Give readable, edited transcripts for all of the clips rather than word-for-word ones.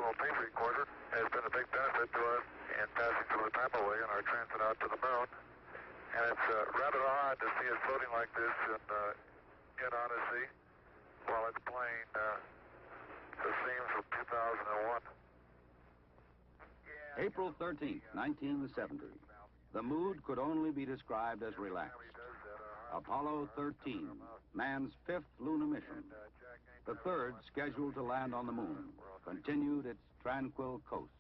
little tape recorder has been a big benefit to us in passing through the Papa Way on our transit out to the moon. And it's rather odd to see it floating like this in Odyssey while it's playing the scenes of 2001. April 13th, 1970. The mood could only be described as relaxed. Apollo 13, man's fifth lunar mission. The third, scheduled to land on the moon, continued its tranquil coast.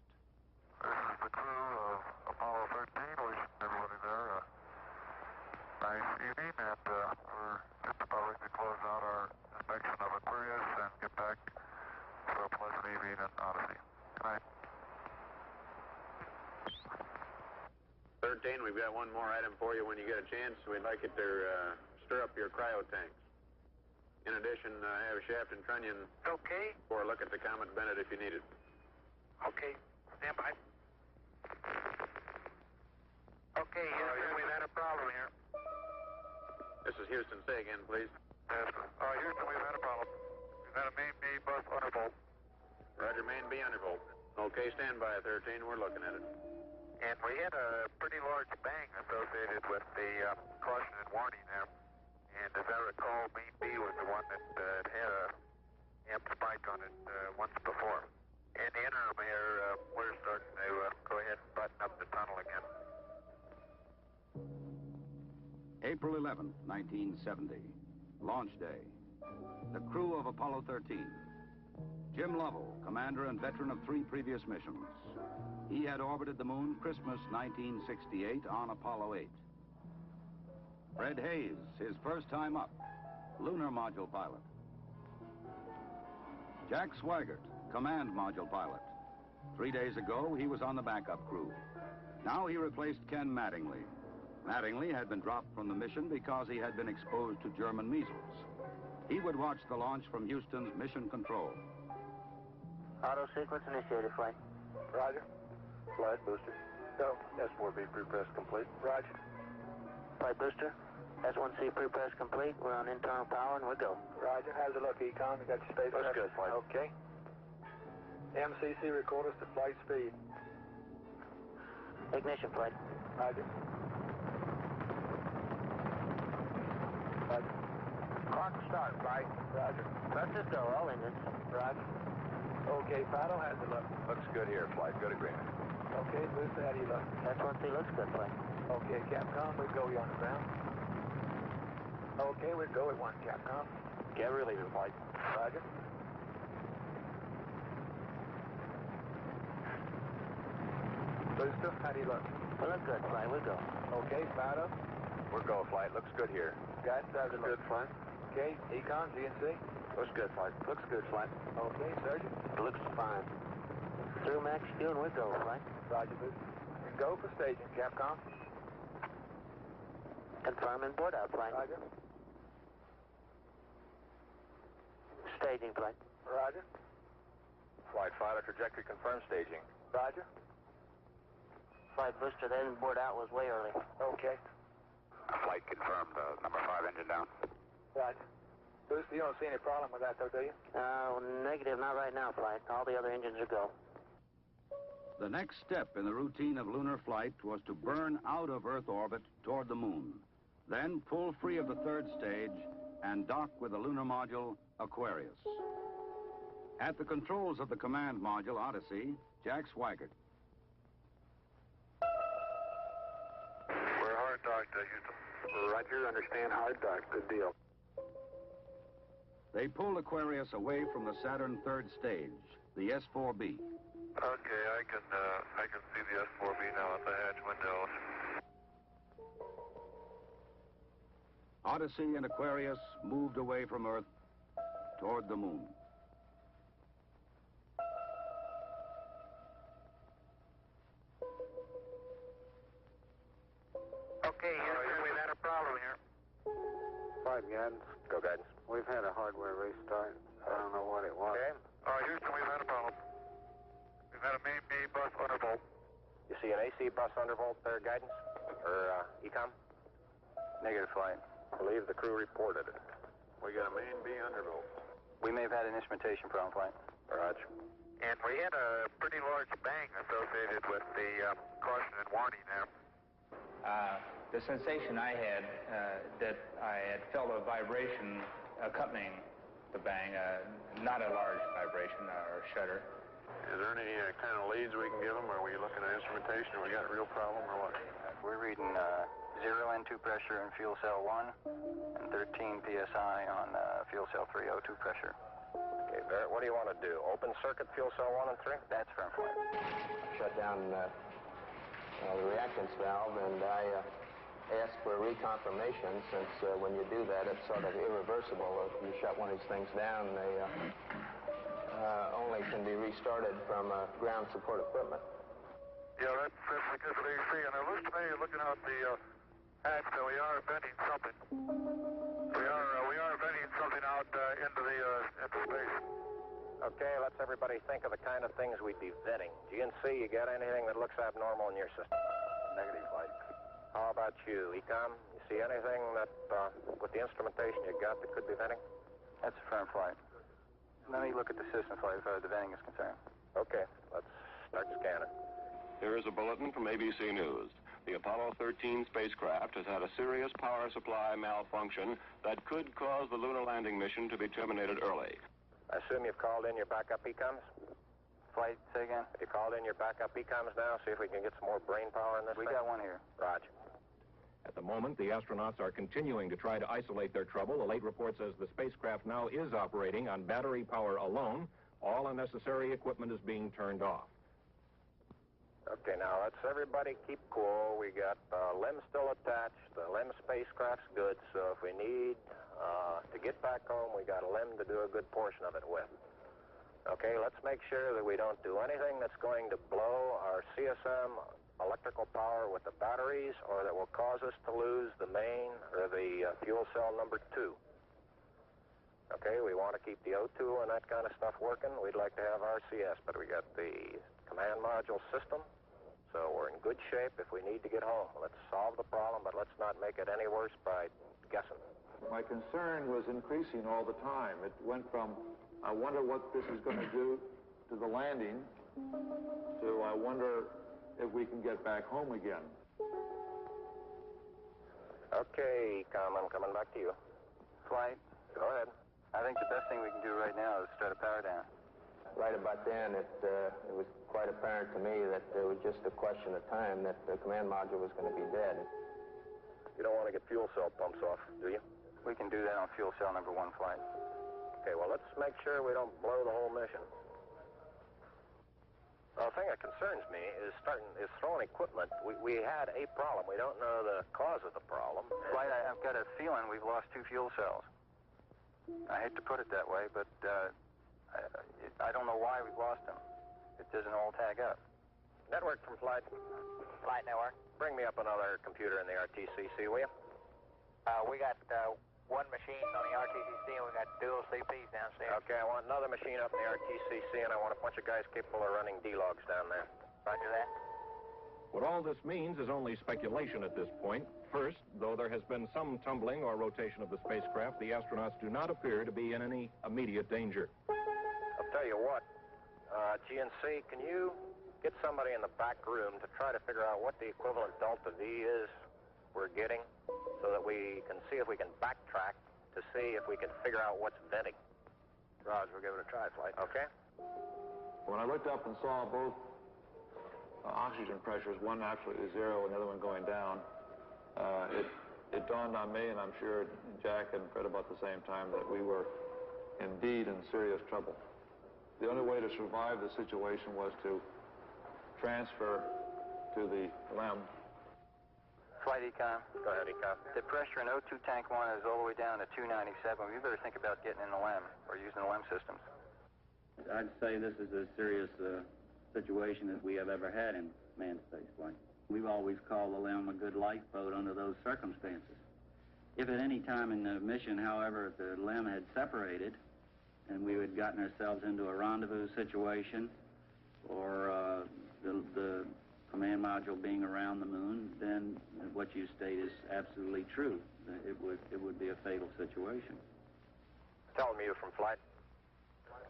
This is the crew of Apollo 13, wishing everybody there a nice evening, and we're just about ready to close out our inspection of Aquarius and get back for a pleasant evening in Odyssey. Good night. 13, we've got one more item for you when you get a chance. We'd like you to stir up your cryo tanks. In addition, have Shaft and Trunnion for a look at the Comet Bennett if you need it. Okay, stand by. Okay, Houston, we've had a problem here. This is Houston. Say again, please. Yes, Houston, we've had a problem. We've had a main B bus undervolt. Roger, main B undervolt. Okay, stand by, 13. We're looking at it. And we had a pretty large bang associated with the caution and warning there. And as I recall, main B was the one that had a amp spike on it once before. In the interim here, we're starting to go ahead and button up the tunnel again. April 11th, 1970. Launch day. The crew of Apollo 13. Jim Lovell, commander and veteran of 3 previous missions. He had orbited the moon Christmas 1968 on Apollo 8. Fred Hayes, his first time up, lunar module pilot. Jack Swigert, command module pilot. 3 days ago, he was on the backup crew. Now he replaced Ken Mattingly. Mattingly had been dropped from the mission because he had been exposed to German measles. He would watch the launch from Houston's mission control. Auto sequence initiated, flight. Roger. Flight booster. Go. S4B pre-press complete. Roger. Flight booster. S1C pre-press complete. We're on internal power and we go. Roger. How's it look, Econ? You got your spacecraft? Looks good, flight. Okay. MCC record us to flight speed. Ignition, flight. Roger. Roger. Clock start, flight. Roger. Let's just go, all engines. Roger. Okay, Fido, how's it look? Looks good here, flight. Good agreement. Okay, Booster, how do you look? S1C looks good, flight. Okay, Capcom, we go you on the ground. Okay, we go at 1, Capcom. Get relieving, flight. Roger. Booster, how do you look? We look good, flight. We go. Okay, Fido. We're go, flight. Looks good here. Guys, how's it look? Good, flight. Okay, Econ, GNC. Looks good, flight. Looks good, flight. Okay, Sergeant. Looks fine. Through max Q and we go, flight. Roger, Booster. And go for staging, Capcom. Confirm and board out, flight. Roger. Staging, flight. Roger. Flight Fido, trajectory confirmed, staging. Roger. Flight booster, that didn't board out was way early. Okay. Flight confirmed, number 5 engine down. Roger. Booster, you don't see any problem with that, though, do you? Negative, not right now, flight. All the other engines are go. The next step in the routine of lunar flight was to burn out of Earth orbit toward the moon, then pull free of the third stage and dock with the lunar module Aquarius. At the controls of the command module Odyssey, Jack Swigert. We're hard docked, Houston. Roger, understand hard dock. Good deal. They pulled Aquarius away from the Saturn third stage, the S4B. Okay, I can see the S4B now at the hatch window. Odyssey and Aquarius moved away from Earth toward the moon. Okay, Houston, we've had a problem here. 5 guidance. Go guidance. We've had a hardware restart. I don't know what it was. Okay. Houston, we've had a problem. We've had a main B bus undervolt. You see an AC bus undervolt there, guidance? Or, Ecom? Negative, flight. I believe the crew reported it. We got a main B undervolt. We may have had an instrumentation problem, flight. Roger. And we had a pretty large bang associated with the caution and warning there. The sensation I had, that I had felt a vibration accompanying the bang, not a large vibration or shudder. Is there any kind of leads we can give them? Are we looking at instrumentation, or we got a real problem, or what? We're reading 0 N2 pressure in fuel cell 1 and 13 psi on fuel cell 3 O2 pressure. Okay, Barrett, what do you want to do? Open circuit fuel cell 1 and 3? That's firm flight. Shut down the reactance valve, and I asked for reconfirmation, since when you do that, it's sort of irreversible. If you shut one of these things down, they only can be restarted from ground support equipment. Yeah, that's because of AC, and it looks to me, looking out the hatch, that we are venting something. We are venting something out into space. Okay, let's everybody think of the kind of things we'd be venting. GNC, you got anything that looks abnormal in your system? Negative light. How about you, Ecom? You see anything that, with the instrumentation you got, that could be venting? That's a firm flight. Let me look at the system flight as far as the venting is concerned. Okay, let's start scanning. Here is a bulletin from ABC News. The Apollo 13 spacecraft has had a serious power supply malfunction that could cause the lunar landing mission to be terminated early. I assume you've called in your backup ECOMs? Flight, say again? Have you called in your backup ECOMs now? See if we can get some more brain power in this We thing? got one here. Roger. At the moment, the astronauts are continuing to try to isolate their trouble. The late report says the spacecraft now is operating on battery power alone. All unnecessary equipment is being turned off. Okay, now let's everybody keep cool. We got LEM still attached. The LEM spacecraft's good, so if we need to get back home, we got a LEM to do a good portion of it with. Okay, let's make sure that we don't do anything that's going to blow our CSM electrical power with the batteries, or that will cause us to lose the main or the fuel cell number 2. Okay, we want to keep the O2 and that kind of stuff working. We'd like to have RCS, but we got the command module system, so we're in good shape if we need to get home. Let's solve the problem, but let's not make it any worse by guessing. My concern was increasing all the time. It went from, I wonder what this is going to do to the landing, to I wonder if we can get back home again. Okay, Ecom, I'm coming back to you. Flight? Go ahead. I think the best thing we can do right now is start a power down. Right about then, it was quite apparent to me that it was just a question of time that the command module was going to be dead. You don't want to get fuel cell pumps off, do you? We can do that on fuel cell number 1 flight. Okay, well, let's make sure we don't blow the whole mission. The thing that concerns me is throwing equipment. We had a problem. We don't know the cause of the problem. Flight, I've got a feeling we've lost 2 fuel cells. I hate to put it that way, but I don't know why we've lost them. It doesn't all tag up. Network from Flight. Flight network. Bring me up another computer in the RTCC, will you? We got one machine on the RTCC, and we got dual CPs downstairs. Okay, I want another machine up in the RTCC, and I want a bunch of guys capable of running D-logs down there. Roger that. What all this means is only speculation at this point. First, though there has been some tumbling or rotation of the spacecraft, the astronauts do not appear to be in any immediate danger. I'll tell you what, GNC, can you get somebody in the back room to try to figure out what the equivalent delta V is we're getting, so that we can see if we can backtrack to see if we can figure out what's venting. Roger, we'll give it a try, Flight. Okay? When I looked up and saw both oxygen pressures, one absolutely 0 and the other one going down, it dawned on me, and I'm sure Jack and Fred about the same time, that we were indeed in serious trouble. The only way to survive the situation was to transfer to the LEM. Flight Econ. Go ahead, Econ. The pressure in O2 tank 1 is all the way down to 297. We better think about getting in the LEM or using the LEM systems. I'd say this is as serious a situation as we have ever had in manned spaceflight. We've always called the LEM a good lifeboat under those circumstances. If at any time in the mission, however, the LEM had separated and we had gotten ourselves into a rendezvous situation, or the command module being around the moon, then what you state is absolutely true. It would be a fatal situation. Tell me you're from Flight.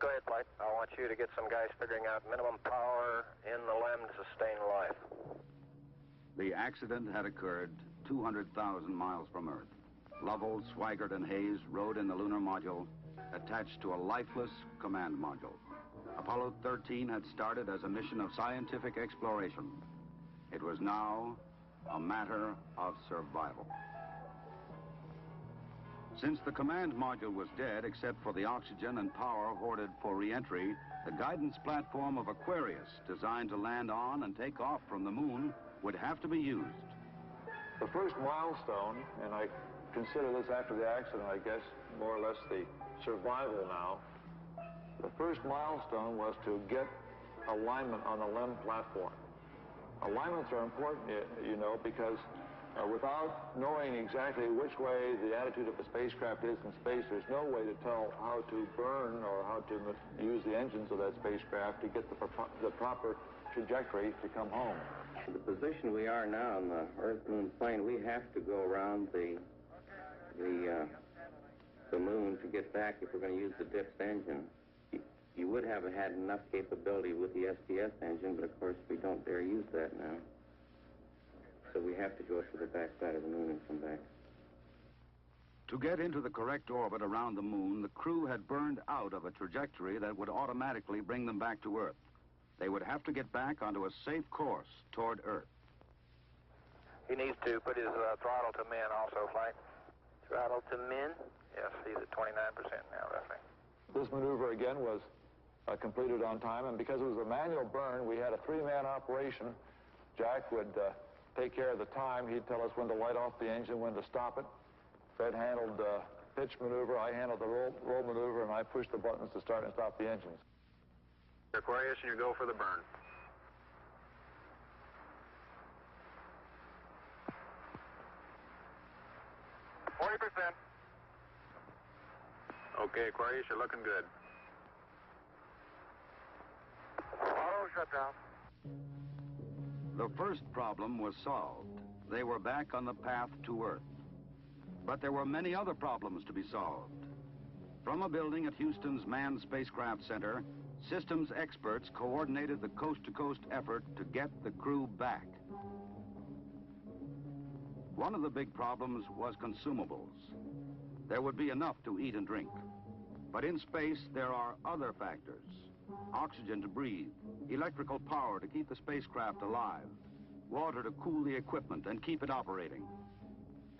Go ahead, Flight. I want you to get some guys figuring out minimum power in the LEM to sustain life. The accident had occurred 200,000 miles from Earth. Lovell, Swigert, and Hayes rode in the lunar module attached to a lifeless command module. Apollo 13 had started as a mission of scientific exploration. It was now a matter of survival. Since the command module was dead, except for the oxygen and power hoarded for re-entry, the guidance platform of Aquarius, designed to land on and take off from the moon, would have to be used. The first milestone, and I consider this after the accident, I guess, more or less the survival now. The first milestone was to get alignment on the LEM platform. Alignments are important, you know, because without knowing exactly which way the attitude of the spacecraft is in space, there's no way to tell how to burn or how to use the engines of that spacecraft to get the proper trajectory to come home. The position we are now in the Earth-Moon plane, we have to go around the moon to get back if we're going to use the DIPS engine. You would have had enough capability with the STS engine, but of course we don't dare use that now. So we have to go to the back side of the moon and come back. To get into the correct orbit around the moon, the crew had burned out of a trajectory that would automatically bring them back to Earth. They would have to get back onto a safe course toward Earth. He needs to put his throttle to min also, Flight. Throttle to min? Yes, he's at 29% now, roughly. This maneuver, again, was completed on time, and because it was a manual burn, we had a three-man operation. Jack would take care of the time. He'd tell us when to light off the engine, when to stop it. Fred handled the pitch maneuver, I handled the roll maneuver, and I pushed the buttons to start and stop the engines. Aquarius, and you go for the burn. Okay, Aquarius, you're looking good. Auto shutdown. The first problem was solved. They were back on the path to Earth. But there were many other problems to be solved. From a building at Houston's Manned Spacecraft Center, systems experts coordinated the coast-to-coast effort to get the crew back. One of the big problems was consumables. There would be enough to eat and drink. But in space, there are other factors. Oxygen to breathe, electrical power to keep the spacecraft alive, water to cool the equipment and keep it operating.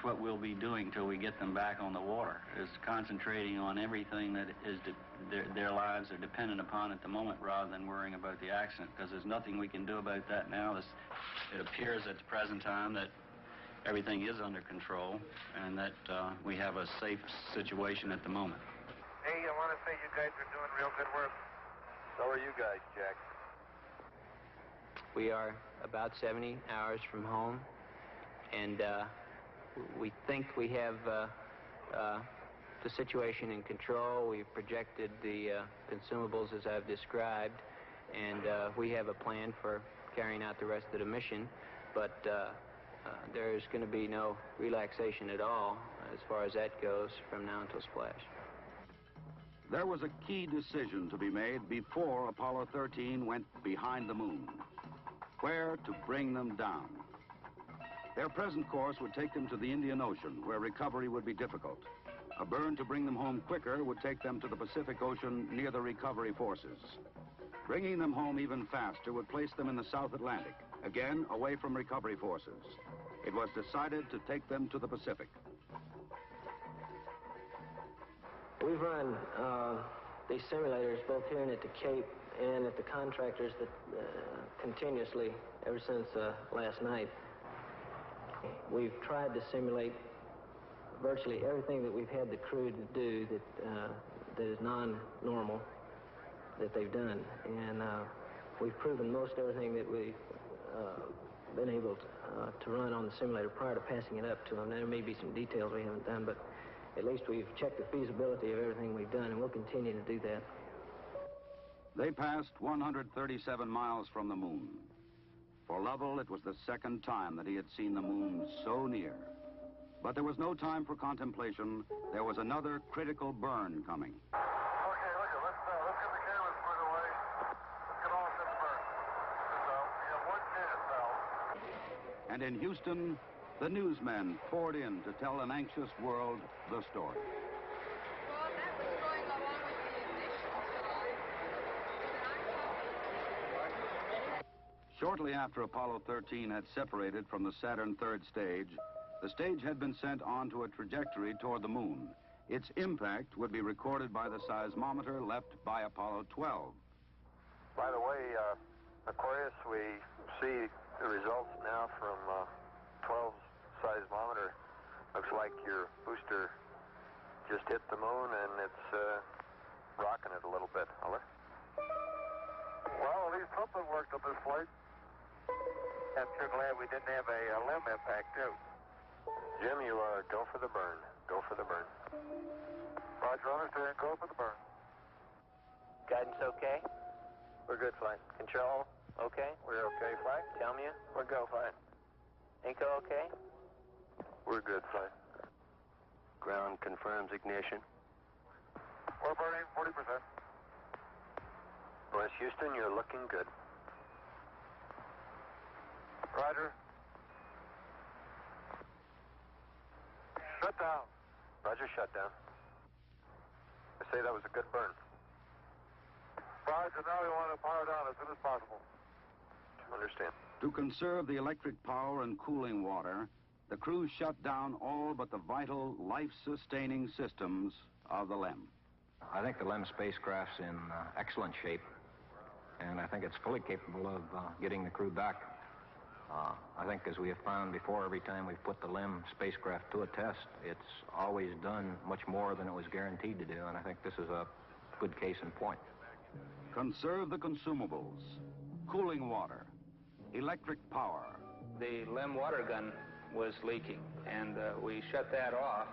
What we'll be doing till we get them back on the water is concentrating on everything that is their lives are dependent upon at the moment, rather than worrying about the accident, because there's nothing we can do about that now. It appears at the present time that everything is under control and that we have a safe situation at the moment. Hey, I want to say you guys are doing real good work. So are you guys, Jack. We are about 70 hours from home, and we think we have the situation in control. We've projected the consumables as I've described, and we have a plan for carrying out the rest of the mission, but there's going to be no relaxation at all as far as that goes from now until splash. There was a key decision to be made before Apollo 13 went behind the moon. Where to bring them down. Their present course would take them to the Indian Ocean, where recovery would be difficult. A burn to bring them home quicker would take them to the Pacific Ocean near the recovery forces. Bringing them home even faster would place them in the South Atlantic, again away from recovery forces. It was decided to take them to the Pacific. We've run these simulators both here and at the Cape and at the contractors that continuously ever since last night. We've tried to simulate virtually everything that we've had the crew to do that is non-normal that they've done, and we've proven most everything that we've been able to run on the simulator prior to passing it up to them. There may be some details we haven't done, but at least we've checked the feasibility of everything we've done, and we'll continue to do that. They passed 137 miles from the moon. For Lovell, it was the second time that he had seen the moon so near. But there was no time for contemplation. There was another critical burn coming. Okay, let's get the And in Houston, the newsmen poured in to tell an anxious world the story. Well, that was going along with the ignition, Shortly after Apollo 13 had separated from the Saturn third stage, the stage had been sent onto a trajectory toward the moon. Its impact would be recorded by the seismometer left by Apollo 12. By the way, Aquarius, we see the results now from 12's seismometer. Looks like your booster just hit the moon and it's rocking it a little bit. Over. Well, at least something worked on this flight. I'm sure glad we didn't have a limb impact, too. Jim, you go for the burn. Go for the burn. Roger, understand. Go for the burn. Guidance okay? We're good, flight. Control okay? We're okay, flight. Tell me we're go, flight. Inco okay? We're good, flight. Ground confirms ignition. We're burning 40%. West Houston, you're looking good. Roger. Shut down. Roger, shut down. I say that was a good burn. Roger, now we want to power down as soon as possible. Understand. To conserve the electric power and cooling water, the crew shut down all but the vital, life-sustaining systems of the LEM. I think the LEM spacecraft's in excellent shape, and I think it's fully capable of getting the crew back. I think, as we have found before, every time we've put the LEM spacecraft to a test, it's always done much more than it was guaranteed to do, and I think this is a good case in point. Conserve the consumables, cooling water, electric power. The LEM water gun was leaking, and we shut that off.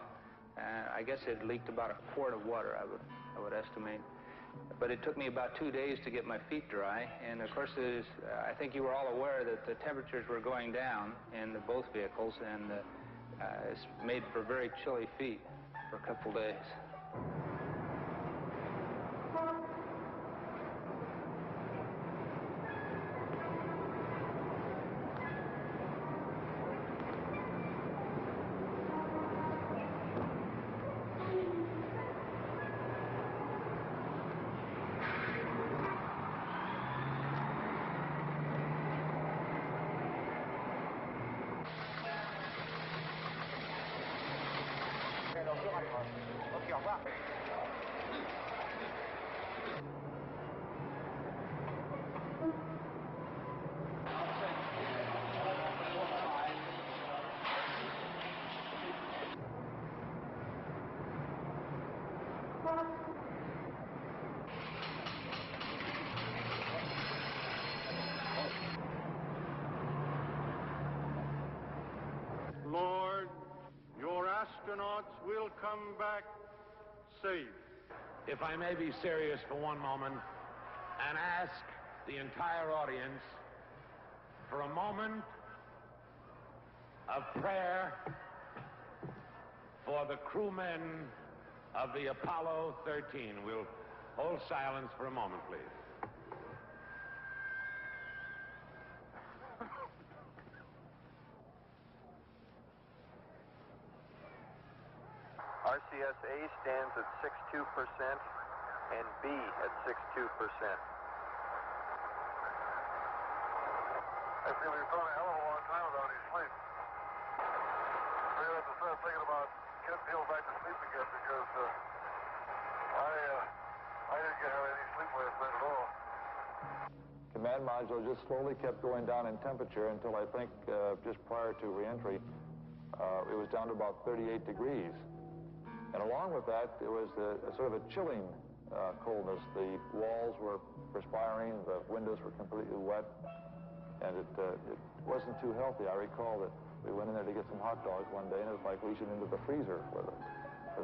I guess it leaked about a quart of water, I would estimate. But it took me about 2 days to get my feet dry, and of course, I think you were all aware that the temperatures were going down in both vehicles, and it's made for very chilly feet for a couple days. Lord, your astronauts will come back safe. If I may be serious for one moment and ask the entire audience for a moment of prayer for the crewmen of the Apollo 13. We'll hold silence for a moment, please. RCS-A stands at 62% and B at 62%. I feel we've gone a hell of a long time without any sleep. We have to start thinking about getting people back to sleep again because I didn't have any sleep last night at all. Command module just slowly kept going down in temperature until I think just prior to reentry, it was down to about 38 degrees. And along with that, it was a sort of a chilling coldness. The walls were perspiring, the windows were completely wet, and it wasn't too healthy. I recall that we went in there to get some hot dogs one day, and it was like reaching into the freezer for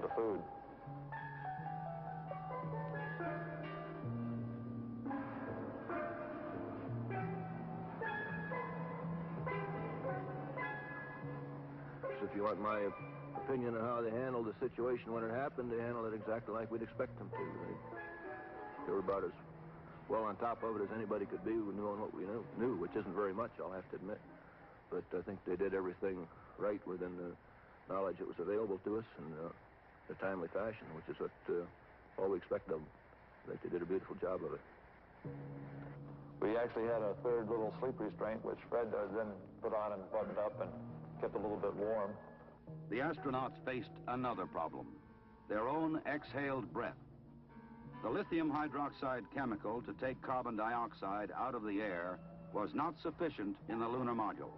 the food. If you want my opinion on how they handled the situation when it happened, they handled it exactly like we'd expect them to. They were about as well on top of it as anybody could be, knowing what we knew, which isn't very much, I'll have to admit. but I think they did everything right within the knowledge that was available to us in a timely fashion, which is what all we expect of them. I think they did a beautiful job of it. We actually had a third little sleep restraint, which Fred then put on and buttoned up and kept a little bit warm. The astronauts faced another problem, their own exhaled breath. The lithium hydroxide chemical to take carbon dioxide out of the air was not sufficient in the lunar module.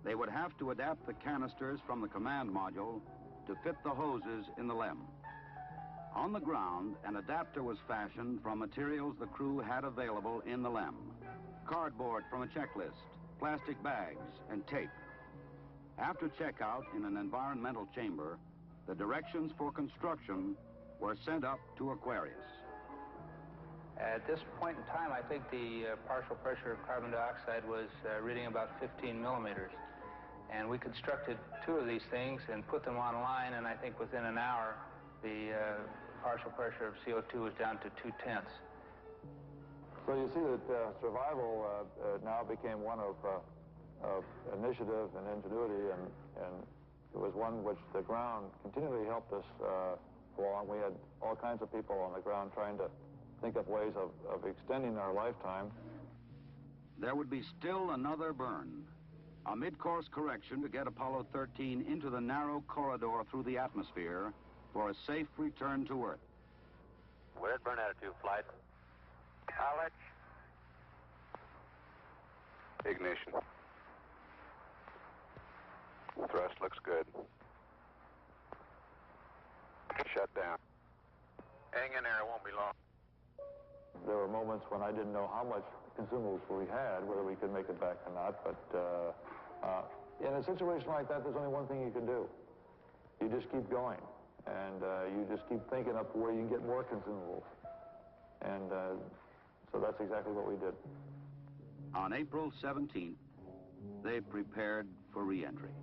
They would have to adapt the canisters from the command module to fit the hoses in the LEM. On the ground, an adapter was fashioned from materials the crew had available in the LEM. Cardboard from a checklist, plastic bags, and tape. After checkout in an environmental chamber, the directions for construction were sent up to Aquarius. At this point in time, I think the partial pressure of carbon dioxide was reading about 15 millimeters. And we constructed 2 of these things and put them online, and I think within an hour, the partial pressure of CO2 was down to 0.2. So you see that survival now became one of initiative and ingenuity, and it was one which the ground continually helped us along. We had all kinds of people on the ground trying to think of ways of extending our lifetime. There would be still another burn, a mid-course correction to get Apollo 13 into the narrow corridor through the atmosphere for a safe return to Earth. Where's burn attitude, flight? College. Ignition. Thrust looks good. Shut down. Hang in there, it won't be long. There were moments when I didn't know how much consumables we had, whether we could make it back or not, but in a situation like that, there's only one thing you can do. You just keep going, and you just keep thinking up where you can get more consumables. And so that's exactly what we did. On April 17th, they prepared for re-entry.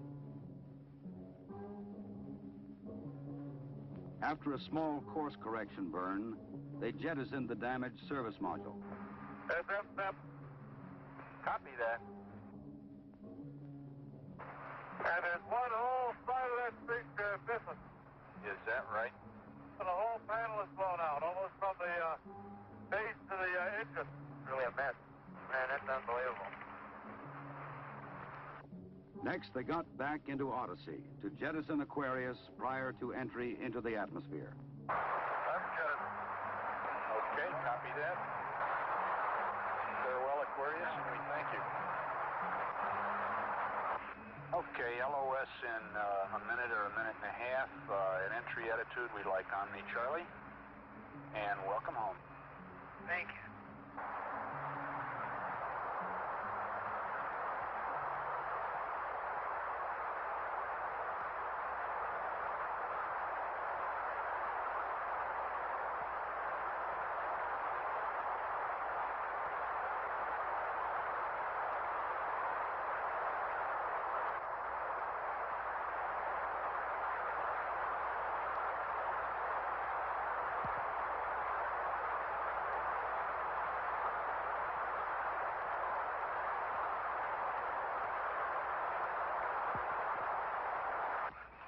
After a small course correction burn, they jettisoned the damaged service module. Copy that. And there's one whole side of that spacecraft missing. Is that right? The whole panel is blown out, almost from the base to the engine. Really a mess. Man, that's unbelievable. Next, they got back into Odyssey to jettison Aquarius prior to entry into the atmosphere. Okay, copy that. Farewell, Aquarius, and we thank you. Okay, LOS in a minute or a minute and a half. At entry attitude, we'd like Omni Charlie. And welcome home. Thank you.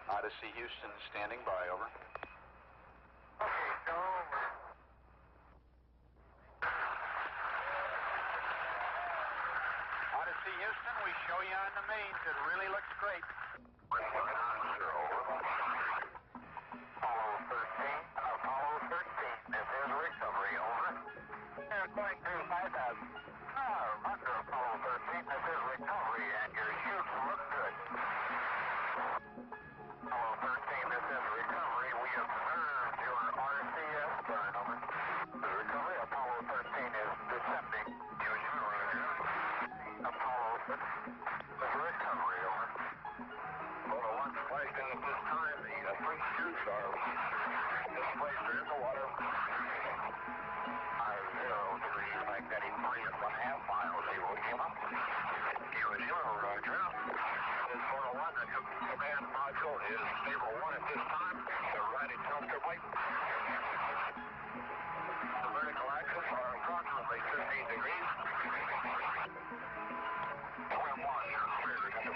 Odyssey Houston standing by, over. Okay, go over. Odyssey Houston, we show you on the mains. It really looks great. We're looking on, sir, over. Apollo 13, this is recovery, over. They're going through 5,000. Under Apollo 13, this is recovery, and your chutes look good. Apollo 13, this is recovery. We observed your RCS burn, over. The recovery, Apollo 13 is descending. Union, roger. Apollo 13, this is recovery, over. Well, the one's placed in at this time, the 3 chutes are displaced in the water. 0 degrees, magnetic 3.5 miles, Iwo Jima. Iwo Jima, roger. This 401, the command module is stable 1 at this time. They're riding comfortably. The vertical axis are approximately 15 degrees. Swim 1, you're clear to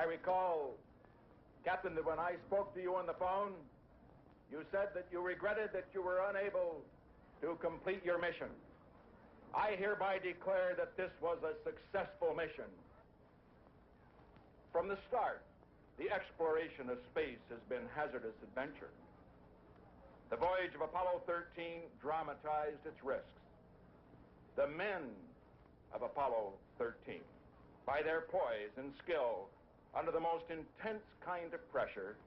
recall, Captain, that when I spoke to you on the phone, you said that you regretted that you were unable to complete your mission. I hereby declare that this was a successful mission. From the start, the exploration of space has been hazardous adventure. The voyage of Apollo 13 dramatized its risks. The men of Apollo 13, by their poise and skill under the most intense kind of pressure,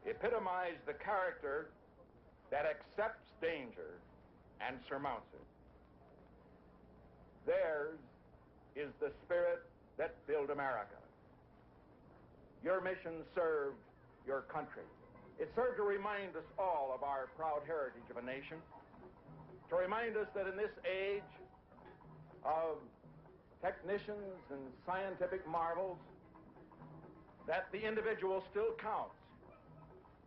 epitomized the character that accepts danger and surmounts it. Theirs is the spirit that built America. Your mission served your country. It served to remind us all of our proud heritage of a nation, to remind us that in this age of technicians and scientific marvels, that the individual still counts,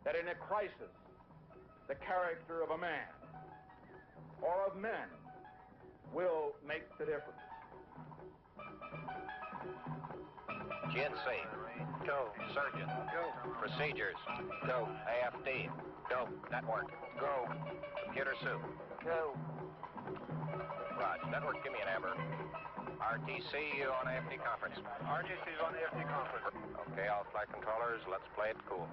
that in a crisis, the character of a man or of men will make the difference. GNC. Go. Surgeon. Go. Procedures. Go. AFD. Go. Network. Go. Computer soup. Go. Raj, network, give me an amber. RTC on AFD conference. RTC's on AFD conference. Okay, all flight controllers, let's play it cool.